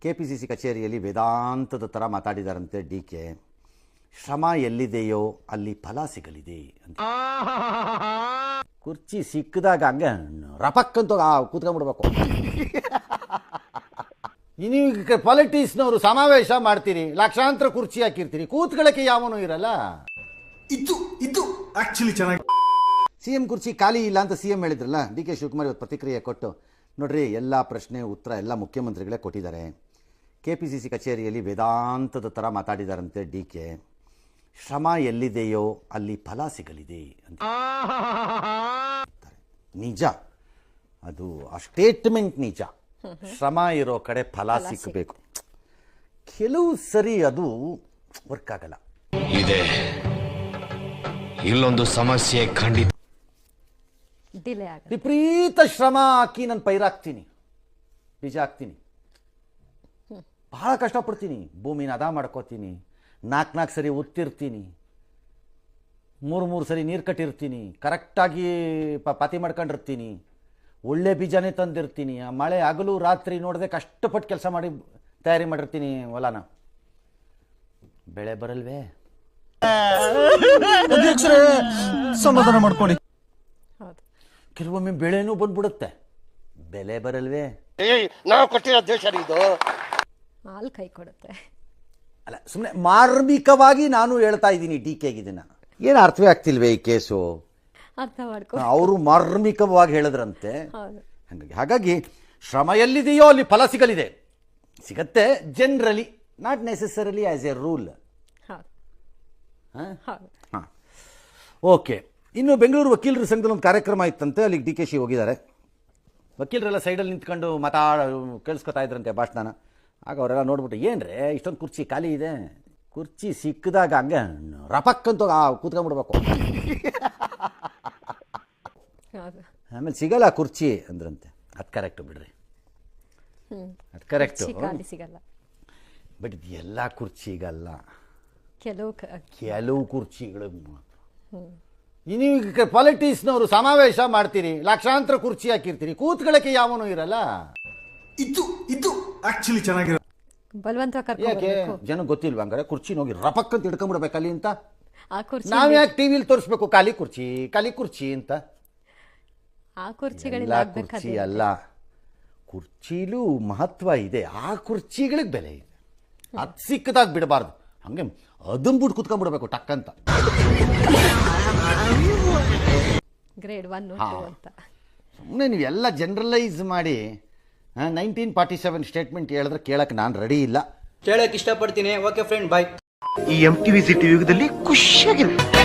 KPCC ಕಚೇರಿಯಲ್ಲಿ ವೇದಾಂತದ ಥರ ಮಾತಾಡಿದಾರಂತೆ DK. ಶ್ರಮ ಎಲ್ಲಿದೆಯೋ ಅಲ್ಲಿ ಫಲ ಸಿಗಲಿದೆ ಅಂತ. ಕುರ್ಚಿ ಸಿಕ್ಕಿದಾಗ ಹಂಗೆ ರಪಕ್ಕಂತ ಕೂತ್ಕೊಂಡ್ಬಿಡ್ಬೇಕು. ನೀವು ಪಾಲಿಟಿಕ್ಸ್ನವರು ಸಮಾವೇಶ ಮಾಡ್ತೀರಿ, ಲಕ್ಷಾಂತರ ಕುರ್ಚಿ ಹಾಕಿರ್ತೀರಿ, ಕೂತ್ಕೊಳ್ಳೋಕ್ಕೆ ಯಾವನೂ ಇರಲ್ಲ. ಇದು ಆಕ್ಚುಲಿ ಚೆನ್ನಾಗಿ CM ಕುರ್ಚಿ ಖಾಲಿ ಇಲ್ಲ ಅಂತ CM ಹೇಳಿದ್ರಲ್ಲ, DK ಶಿವಕುಮಾರ್ ಇವತ್ತು ಪ್ರತಿಕ್ರಿಯೆ ಕೊಟ್ಟು ನೋಡ್ರಿ, ಎಲ್ಲ ಪ್ರಶ್ನೆ ಉತ್ತರ ಎಲ್ಲ ಮುಖ್ಯಮಂತ್ರಿಗಳೇ ಕೊಟ್ಟಿದ್ದಾರೆ. KPCC ಕಚೇರಿಯಲ್ಲಿ ವೇದಾಂತದ ಥರ ಮಾತಾಡಿದಾರಂತೆ DK. ಶ್ರಮ ಎಲ್ಲಿದೆಯೋ ಅಲ್ಲಿ ಫಲ ಸಿಗಲಿದೆ ಅಂತ. ನಿಜ, ಅದು ಆ ಸ್ಟೇಟ್ಮೆಂಟ್ ನಿಜ. ಶ್ರಮ ಇರೋ ಕಡೆ ಫಲ ಸಿಕ್ಕಬೇಕು. ಕೆಲವು ಸರಿ ಅದು ವರ್ಕ್ ಆಗಲ್ಲ. ಇದೆ ಇಲ್ಲೊಂದು ಸಮಸ್ಯೆ ಖಂಡಿತ. ವಿಪರೀತ ಶ್ರಮ ಹಾಕಿ ನಾನು ಪೈರಾಕ್ತೀನಿ, ಬೀಜ ಹಾಕ್ತೀನಿ, ಬಹಳ ಕಷ್ಟಪಡ್ತೀನಿ, ಭೂಮಿನ ಅದ ಮಾಡ್ಕೋತೀನಿ, 4 ಸರಿ ಉತ್ತಿರ್ತೀನಿ, 3 ಸರಿ ನೀರು ಕಟ್ಟಿರ್ತೀನಿ, ಕರೆಕ್ಟಾಗಿ ಪಾತಿ ಮಾಡ್ಕೊಂಡಿರ್ತೀನಿ, ಒಳ್ಳೆ ಬೀಜನೇ ತಂದಿರ್ತೀನಿ, ಆ ಮಳೆ ಹಗಲು ರಾತ್ರಿ ನೋಡದೆ ಕಷ್ಟಪಟ್ಟು ಕೆಲಸ ಮಾಡಿ ತಯಾರಿ ಮಾಡಿರ್ತೀನಿ ಹೊಲನ. ಬೆಳೆ ಬರಲ್ವೇ? ಸಮಾಧಾನ ಮಾಡ್ಕೊಳ್ಳಿ. ಕೆಲವೊಮ್ಮೆ ಬೆಳೆನೂ ಬಂದ್ಬಿಡುತ್ತೆ, ಬೆಲೆ ಬರಲ್ವೇ? ನಾವು ಕೊಟ್ಟಿರೋ ದೇಶ ಇದು ಹಾಲು ಕೈ ಕೊಡುತ್ತೆ. ಅಲ್ಲ, ಸುಮ್ಮನೆ ಮಾರ್ಮಿಕವಾಗಿ ನಾನು ಹೇಳ್ತಾ ಇದ್ದೀನಿ DKಗೆ. ಇದನ್ನ ಏನು ಅರ್ಥವೇ ಆಗ್ತಿಲ್ವೇ ಈ ಕೇಸು? ಅರ್ಥ ಮಾಡ್ಕೊ. ಅವರು ಮಾರ್ಮಿಕವಾಗಿ ಹೇಳಿದ್ರಂತೆ. ಹಾಗಾಗಿ ಶ್ರಮ ಎಲ್ಲಿದೆಯೋ ಅಲ್ಲಿ ಫಲ ಸಿಗಲಿದೆ, ಸಿಗತ್ತೆ. Generally, not necessarily as A rule. Okay. ಇನ್ನು ಬೆಂಗಳೂರು ವಕೀಲರ ಸಂಘದಲ್ಲಿ ಒಂದು ಕಾರ್ಯಕ್ರಮ ಇತ್ತಂತೆ, ಅಲ್ಲಿಗೆ DK ಶಿ ಹೋಗಿದ್ದಾರೆ. ವಕೀಲರೆಲ್ಲ ಸೈಡಲ್ಲಿ ನಿಂತ್ಕೊಂಡು ಕೇಳಿಸ್ಕೊತಾ ಇದ್ರಂತೆ ಭಾಷಣನ. ಆಗ ಅವರೆಲ್ಲ ನೋಡ್ಬಿಟ್ಟು, ಏನ್ರೇ ಇಷ್ಟೊಂದು ಕುರ್ಚಿ ಖಾಲಿ ಇದೆ, ಕುರ್ಚಿ ಸಿಕ್ಕಿದಾಗ ಹಂಗೆ ರಪಕ್ಕಂತ ಕೂತ್ಕೊಂಡ್ಬಿಡ್ಬೇಕು, ಆಮೇಲೆ ಸಿಗಲ್ಲ ಕುರ್ಚಿ ಅಂದ್ರಂತೆ. ಅದು ಕರೆಕ್ಟು ಬಿಡ್ರಿ, ಅದು ಕರೆಕ್ಟು. ಬಟ್ ಇದು ಎಲ್ಲ ಕುರ್ಚಿಗಲ್ಲ, ಕೆಲವು ಕುರ್ಚಿಗಳು. ನೀವು ಪಾಲಿಟಿಕ್ಸ್ನವರು ಸಮಾವೇಶ ಮಾಡ್ತೀರಿ, ಲಕ್ಷಾಂತರ ಕುರ್ಚಿ ಹಾಕಿರ್ತೀರಿ, ಕೂತ್ಕೊಳ್ಳೋಕ್ಕೆ ಯಾವನೂ ಇರಲ್ಲ. ಇದು ಆಕ್ಚುಲಿ ಚೆನ್ನಾಗಿರೋ ಬಲವಂತ ಯಾಕೆ ಜನಕ್ಕೆ ಗೊತ್ತಿಲ್ವ? ಹಂಗಾರೆ ಕುರ್ಚಿ ಹೋಗಿ ರಪಕ್ಕಂತ ಹಿಡ್ಕೊಂಡ್ಬಿಡ್ಬೇಕು ಅಲ್ಲಿ ಅಂತ. ನಾವ್ ಯಾಕೆ ಟಿವಿಲಿ ತೋರಿಸ್ಬೇಕು ಖಾಲಿ ಕುರ್ಚಿ ಖಾಲಿ ಕುರ್ಚಿ ಅಂತ? ಕುರ್ಚಿ ಅಲ್ಲ, ಕುರ್ಚಿಲೂ ಮಹತ್ವ ಇದೆ, ಆ ಕುರ್ಚಿಗಳಿಗೆ ಬೆಲೆ ಇದೆ. ಅದು ಸಿಕ್ಕದಾಗ ಬಿಡಬಾರ್ದು, ಹಂಗೆ ಅದನ್ಬಿಟ್ಟು ಕುತ್ಕೊಂಡ್ಬಿಡ್ಬೇಕು ಟಕ್ಕಂತ. ಗ್ರೇಡ್ 1 ಅಂತ ಸುಮ್ಮನೆ ನೀವೆಲ್ಲ ಜನರಲೈಸ್ ಮಾಡಿ 1947 ಸ್ಟೇಟ್ಮೆಂಟ್ ಹೇಳಿದ್ರೆ ಕೇಳಕ್ಕೆ ನಾನು ರೆಡಿ ಇಲ್ಲ. ಕೇಳಕ್ಕೆ ಇಷ್ಟಪಡ್ತೀನಿ. ಓಕೆ ಫ್ರೆಂಡ್, ಬಾಯ್. ಈ MTV ಸಿಟಿ ಯುಗದಲ್ಲಿ ಖುಷಿಯಾಗಿರುತ್ತೆ.